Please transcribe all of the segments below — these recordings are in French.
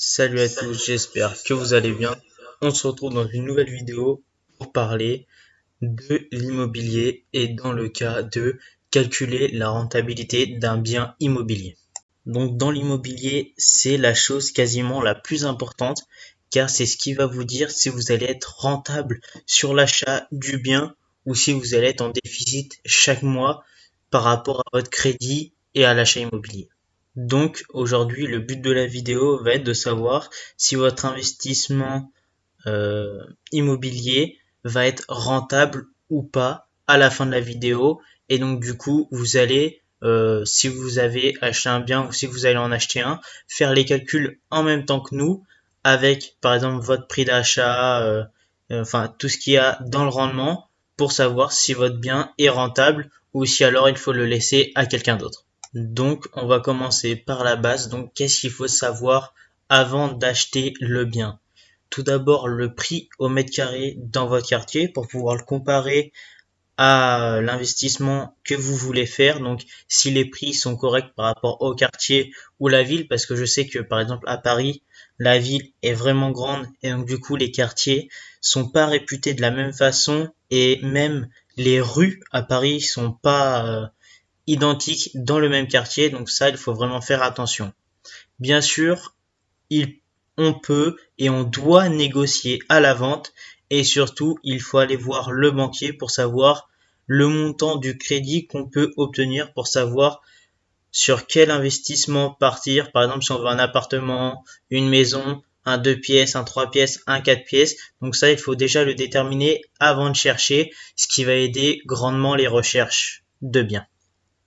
Salut à tous, j'espère que vous allez bien. On se retrouve dans une nouvelle vidéo pour parler de l'immobilier et dans le cas de calculer la rentabilité d'un bien immobilier. Donc dans l'immobilier, c'est la chose quasiment la plus importante car c'est ce qui va vous dire si vous allez être rentable sur l'achat du bien ou si vous allez être en déficit chaque mois par rapport à votre crédit et à l'achat immobilier. Donc aujourd'hui, le but de la vidéo va être de savoir si votre investissement euh, immobilier va être rentable ou pas à la fin de la vidéo. Et donc du coup, vous allez, si vous avez acheté un bien ou si vous allez en acheter un, faire les calculs en même temps que nous, avec par exemple votre prix d'achat, enfin tout ce qu'il y a dans le rendement, pour savoir si votre bien est rentable ou si alors il faut le laisser à quelqu'un d'autre. Donc on va commencer par la base. Donc qu'est-ce qu'il faut savoir avant d'acheter le bien? Tout d'abord le prix au mètre carré dans votre quartier pour pouvoir le comparer à l'investissement que vous voulez faire. Donc si les prix sont corrects par rapport au quartier ou la ville, parce que je sais que par exemple à Paris, la ville est vraiment grande et donc du coup les quartiers sont pas réputés de la même façon et même les rues à Paris sont pas identiques dans le même quartier. Donc ça, il faut vraiment faire attention. Bien sûr, il, on peut et on doit négocier à la vente et surtout il faut aller voir le banquier pour savoir le montant du crédit qu'on peut obtenir pour savoir sur quel investissement partir. Par exemple, si on veut un appartement, une maison, un 2 pièces, un 3 pièces, un 4 pièces. Donc ça, il faut déjà le déterminer avant de chercher, ce qui va aider grandement les recherches de biens.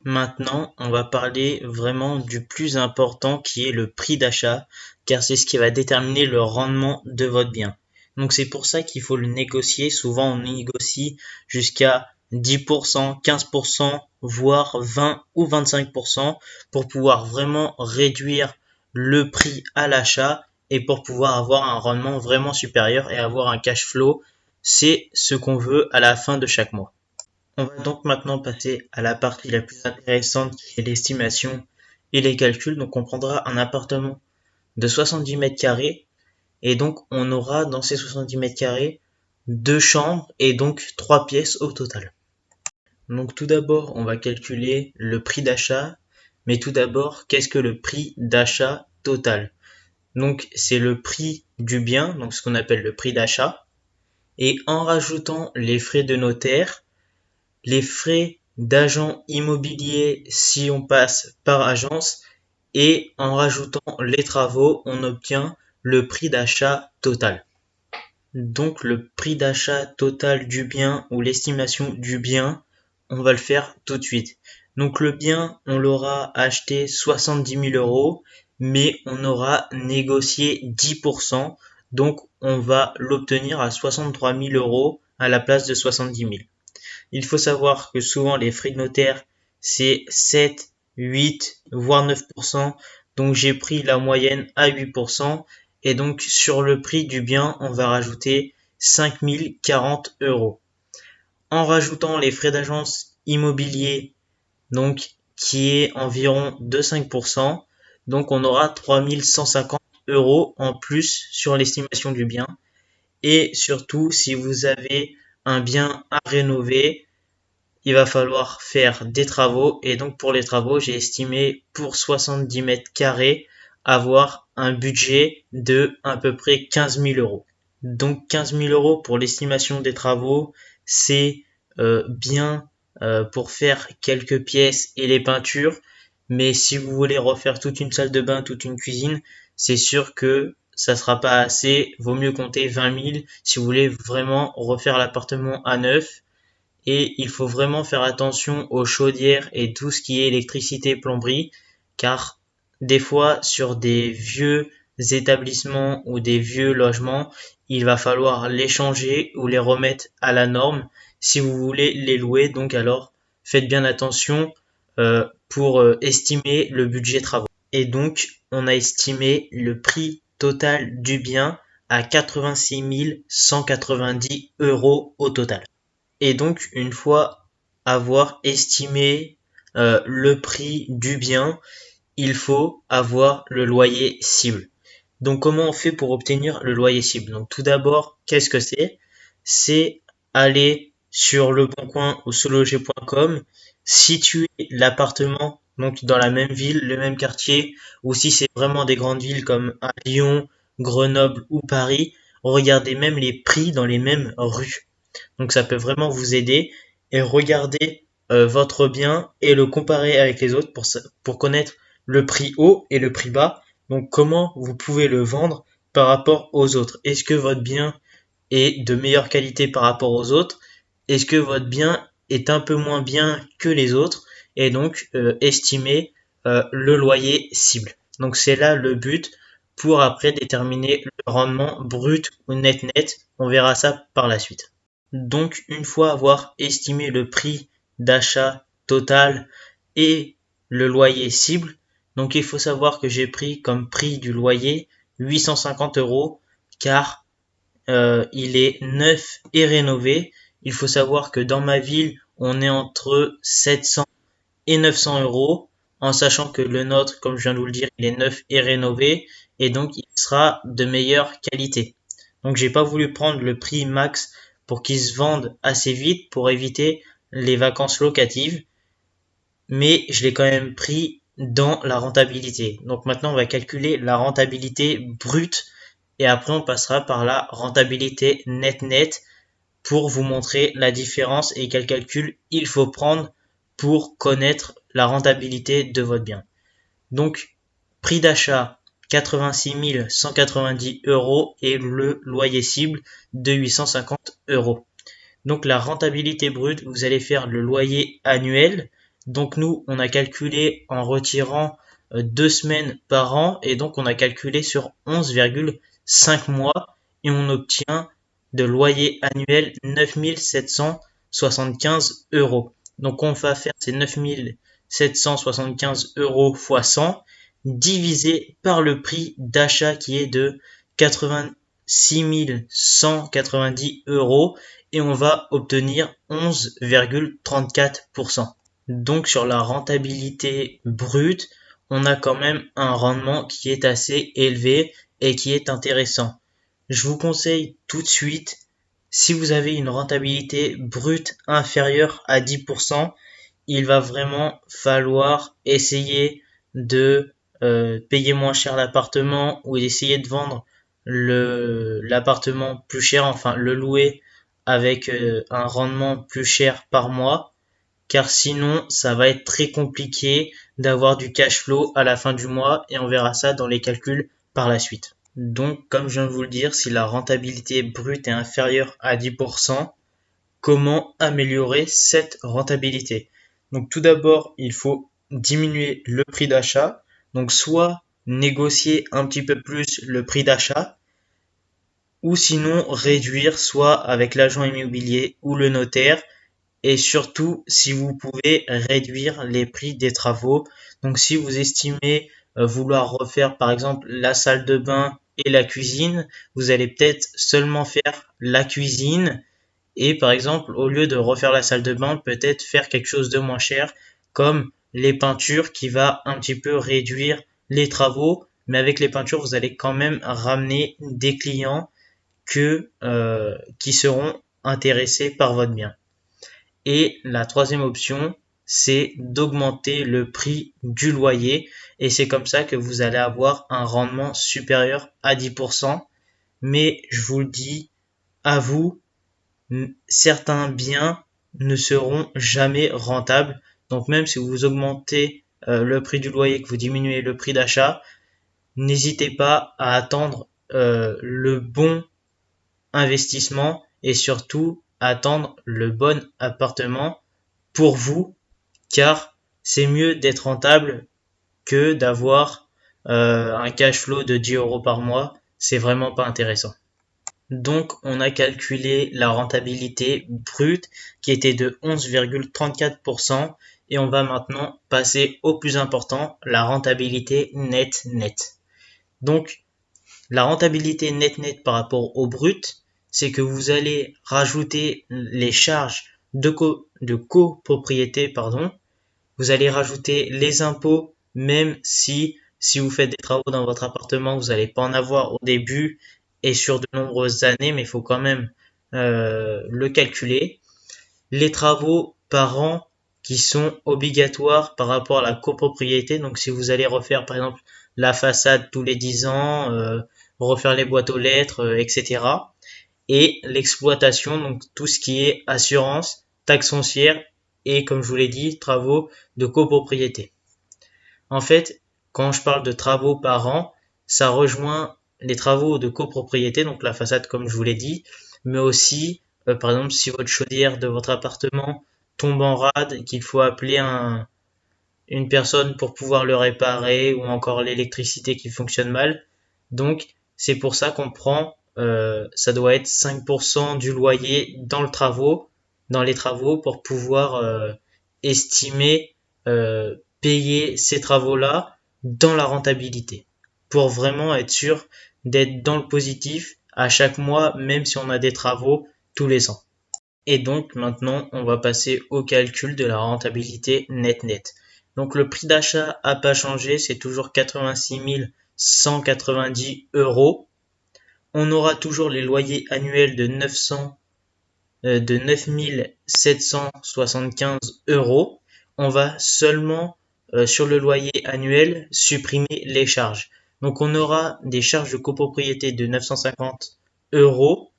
Maintenant, on va parler vraiment du plus important qui est le prix d'achat, car c'est ce qui va déterminer le rendement de votre bien. Donc c'est pour ça qu'il faut le négocier. Souvent, on négocie jusqu'à 10%, 15%, voire 20 ou 25% pour pouvoir vraiment réduire le prix à l'achat et pour pouvoir avoir un rendement vraiment supérieur et avoir un cash flow. C'est ce qu'on veut à la fin de chaque mois. On va donc maintenant passer à la partie la plus intéressante qui est l'estimation et les calculs. Donc on prendra un appartement de 70 mètres carrés et donc on aura dans ces 70 mètres carrés deux chambres et donc trois pièces au total. Donc tout d'abord on va calculer le prix d'achat, mais tout d'abord qu'est-ce que le prix d'achat total? Donc c'est le prix du bien, donc ce qu'on appelle le prix d'achat, et en rajoutant les frais de notaire, les frais d'agent immobilier si on passe par agence et en rajoutant les travaux, on obtient le prix d'achat total. Donc le prix d'achat total du bien ou l'estimation du bien, on va le faire tout de suite. Donc le bien, on l'aura acheté 70 000 euros, mais on aura négocié 10%, donc on va l'obtenir à 63 000 euros à la place de 70 000. Il faut savoir que souvent les frais de notaire, c'est 7, 8, voire 9%. Donc j'ai pris la moyenne à 8%. Et donc sur le prix du bien, on va rajouter 5 040 euros. En rajoutant les frais d'agence immobilier, donc qui est environ de 5%, donc on aura 3 150 euros en plus sur l'estimation du bien. Et surtout, si vous avez un bien à rénover, il va falloir faire des travaux et donc pour les travaux, j'ai estimé pour 70 mètres carrés avoir un budget de à peu près 15 000 euros. Donc 15 000 euros pour l'estimation des travaux, c'est bien pour faire quelques pièces et les peintures, mais si vous voulez refaire toute une salle de bain, toute une cuisine, c'est sûr que ça sera pas assez, vaut mieux compter 20 000 si vous voulez vraiment refaire l'appartement à neuf. Et il faut vraiment faire attention aux chaudières et tout ce qui est électricité, plomberie, car des fois sur des vieux établissements ou des vieux logements, il va falloir les changer ou les remettre à la norme si vous voulez les louer. Donc alors faites bien attention pour estimer le budget travaux. Et donc on a estimé le prix total du bien à 86 190 euros au total. Et donc, une fois avoir estimé le prix du bien, il faut avoir le loyer cible. Donc comment on fait pour obtenir le loyer cible? Donc tout d'abord, qu'est-ce que c'est? C'est aller sur leboncoin ou sologer.com, situer l'appartement donc dans la même ville, le même quartier, ou si c'est vraiment des grandes villes comme à Lyon, Grenoble ou Paris, regardez même les prix dans les mêmes rues. Donc ça peut vraiment vous aider et regarder votre bien et le comparer avec les autres pour connaître le prix haut et le prix bas. Donc comment vous pouvez le vendre par rapport aux autres. Est-ce que votre bien est de meilleure qualité par rapport aux autres? Est-ce que votre bien est un peu moins bien que les autres? Et donc estimer le loyer cible. Donc c'est là le but pour après déterminer le rendement brut ou net. On verra ça par la suite. Donc, une fois avoir estimé le prix d'achat total et le loyer cible, donc il faut savoir que j'ai pris comme prix du loyer 850 € car il est neuf et rénové. Il faut savoir que dans ma ville, on est entre 700 et 900 € en sachant que le nôtre, comme je viens de vous le dire, il est neuf et rénové et donc il sera de meilleure qualité. Donc j'ai pas voulu prendre le prix max pour qu'il se vende assez vite pour éviter les vacances locatives, mais je l'ai quand même pris dans la rentabilité. Donc maintenant on va calculer la rentabilité brute et après on passera par la rentabilité net pour vous montrer la différence et quel calcul il faut prendre pour connaître la rentabilité de votre bien. Donc, prix d'achat 86 190 € et le loyer cible de 850 €. Donc, la rentabilité brute, vous allez faire le loyer annuel. Donc, nous, on a calculé en retirant 2 semaines par an et donc on a calculé sur 11,5 mois et on obtient de loyer annuel 9 775 €. Donc, on va faire ces 9 775 € fois 100 divisé par le prix d'achat qui est de 86 190 € et on va obtenir 11,34%. Donc sur la rentabilité brute, on a quand même un rendement qui est assez élevé et qui est intéressant. Je vous conseille tout de suite, si vous avez une rentabilité brute inférieure à 10%, il va vraiment falloir essayer de payer moins cher l'appartement ou d'essayer de vendre l'appartement plus cher, enfin le louer avec un rendement plus cher par mois, car sinon ça va être très compliqué d'avoir du cash flow à la fin du mois et on verra ça dans les calculs par la suite. Donc comme je viens de vous le dire, si la rentabilité brute est inférieure à 10%, comment améliorer cette rentabilité? Donc tout d'abord, il faut diminuer le prix d'achat. Donc soit négocier un petit peu plus le prix d'achat, ou sinon réduire soit avec l'agent immobilier ou le notaire, et surtout si vous pouvez réduire les prix des travaux. Donc si vous estimez vouloir refaire par exemple la salle de bain et la cuisine, vous allez peut-être seulement faire la cuisine et par exemple, au lieu de refaire la salle de bain, peut-être faire quelque chose de moins cher, comme les peintures qui va un petit peu réduire les travaux. Mais avec les peintures, vous allez quand même ramener des clients qui seront intéressés par votre bien. Et la troisième option, c'est d'augmenter le prix du loyer. Et c'est comme ça que vous allez avoir un rendement supérieur à 10%. Mais je vous le dis, à vous, certains biens ne seront jamais rentables. Donc même si vous augmentez le prix du loyer, que vous diminuez le prix d'achat, n'hésitez pas à attendre le bon investissement et surtout attendre le bon appartement pour vous, car c'est mieux d'être rentable que d'avoir un cash flow de 10 € par mois. C'est vraiment pas intéressant. Donc, on a calculé la rentabilité brute qui était de 11,34% et on va maintenant passer au plus important, la rentabilité net. Donc, la rentabilité net par rapport au brut, c'est que vous allez rajouter les charges de copropriété, vous allez rajouter les impôts, même si si vous faites des travaux dans votre appartement, vous n'allez pas en avoir au début et sur de nombreuses années, mais il faut quand même le calculer. Les travaux par an qui sont obligatoires par rapport à la copropriété. Donc si vous allez refaire par exemple la façade tous les 10 ans, refaire les boîtes aux lettres, etc. Et l'exploitation, donc tout ce qui est assurance, taxe foncière et comme je vous l'ai dit, travaux de copropriété. En fait, quand je parle de travaux par an, ça rejoint les travaux de copropriété, donc la façade comme je vous l'ai dit, mais aussi, par exemple, si votre chaudière de votre appartement tombe en rade et qu'il faut appeler une personne pour pouvoir le réparer ou encore l'électricité qui fonctionne mal. Donc, c'est pour ça qu'on prend, ça doit être 5% du loyer dans les travaux pour pouvoir estimer, payer ces travaux-là dans la rentabilité. Pour vraiment être sûr d'être dans le positif à chaque mois, même si on a des travaux tous les ans. Et donc maintenant, on va passer au calcul de la rentabilité net-net. Donc le prix d'achat a pas changé, c'est toujours 86 190 euros. On aura toujours les loyers annuels de 9 775 euros. On va seulement sur le loyer annuel supprimer les charges. Donc on aura des charges de copropriété de 950 euros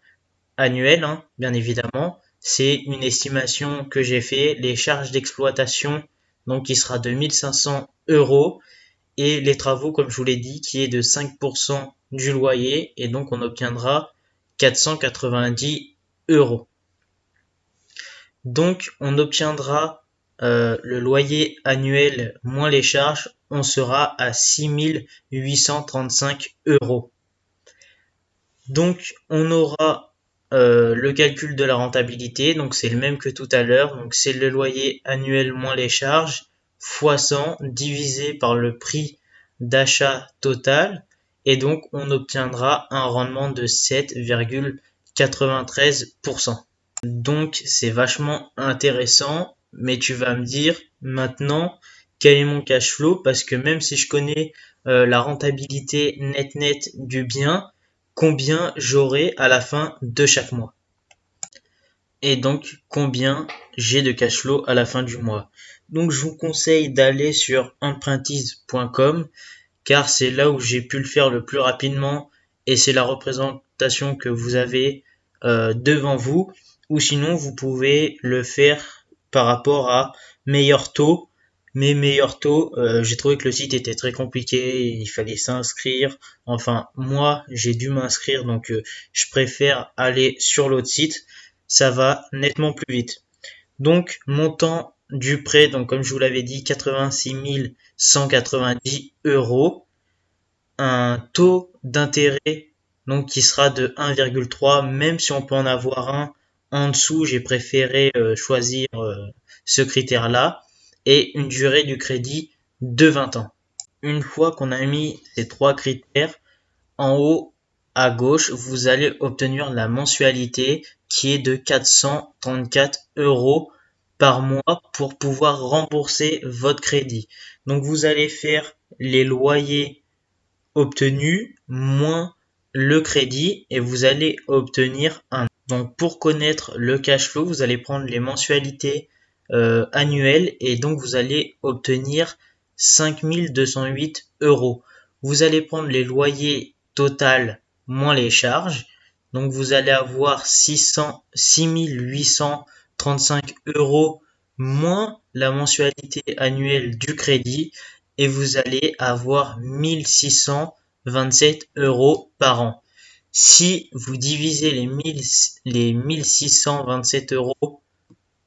annuelles, hein, bien évidemment. C'est une estimation que j'ai fait. Les charges d'exploitation, donc qui sera de 1500 euros. Et les travaux, comme je vous l'ai dit, qui est de 5% du loyer. Et donc on obtiendra 490 euros. Donc on obtiendra le loyer annuel moins les charges, on sera à 6835 euros. Donc on aura le calcul de la rentabilité, donc c'est le même que tout à l'heure, donc c'est le loyer annuel moins les charges fois 100 divisé par le prix d'achat total, et donc on obtiendra un rendement de 7,93%. Donc c'est vachement intéressant, mais tu vas me dire maintenant quel est mon cash flow, parce que même si je connais la rentabilité net du bien, combien j'aurai à la fin de chaque mois. Et donc combien j'ai de cash flow à la fin du mois. Donc je vous conseille d'aller sur empruntease.com car c'est là où j'ai pu le faire le plus rapidement et c'est la représentation que vous avez devant vous, ou sinon vous pouvez le faire par rapport à meilleur taux. Mais meilleur taux, j'ai trouvé que le site était très compliqué, il fallait s'inscrire. Enfin, moi, j'ai dû m'inscrire, donc je préfère aller sur l'autre site. Ça va nettement plus vite. Donc, montant du prêt, donc comme je vous l'avais dit, 86 190 euros. Un taux d'intérêt donc qui sera de 1,3, même si on peut en avoir un en dessous, j'ai préféré choisir ce critère-là, et une durée du crédit de 20 ans. Une fois qu'on a mis ces trois critères, en haut à gauche, vous allez obtenir la mensualité qui est de 434 euros par mois pour pouvoir rembourser votre crédit. Donc vous allez faire les loyers obtenus moins le crédit et vous allez obtenir un. Donc pour connaître le cash flow, vous allez prendre les mensualités annuelles et donc vous allez obtenir 5208 euros. Vous allez prendre les loyers total moins les charges. Donc vous allez avoir 6835 euros moins la mensualité annuelle du crédit et vous allez avoir 1627 euros par an. Si vous divisez les 1627 euros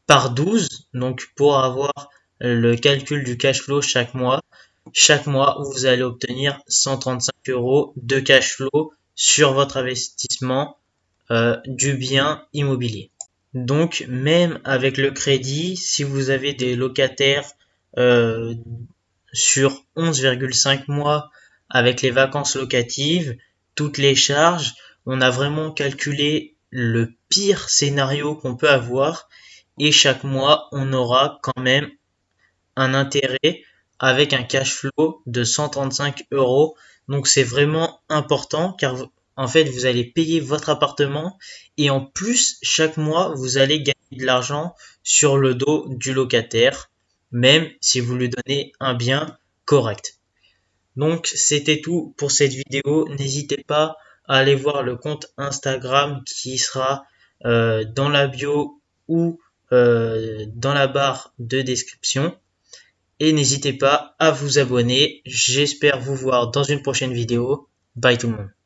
par 12, donc pour avoir le calcul du cash flow chaque mois, vous allez obtenir 135 euros de cash flow sur votre investissement du bien immobilier. Donc même avec le crédit, si vous avez des locataires sur 11,5 mois avec les vacances locatives, toutes les charges, on a vraiment calculé le pire scénario qu'on peut avoir et chaque mois on aura quand même un intérêt avec un cash flow de 135 euros. Donc c'est vraiment important car en fait vous allez payer votre appartement et en plus chaque mois vous allez gagner de l'argent sur le dos du locataire, même si vous lui donnez un bien correct. Donc c'était tout pour cette vidéo. N'hésitez pas à aller voir le compte Instagram qui sera dans la bio ou dans la barre de description. Et n'hésitez pas à vous abonner. J'espère vous voir dans une prochaine vidéo. Bye tout le monde.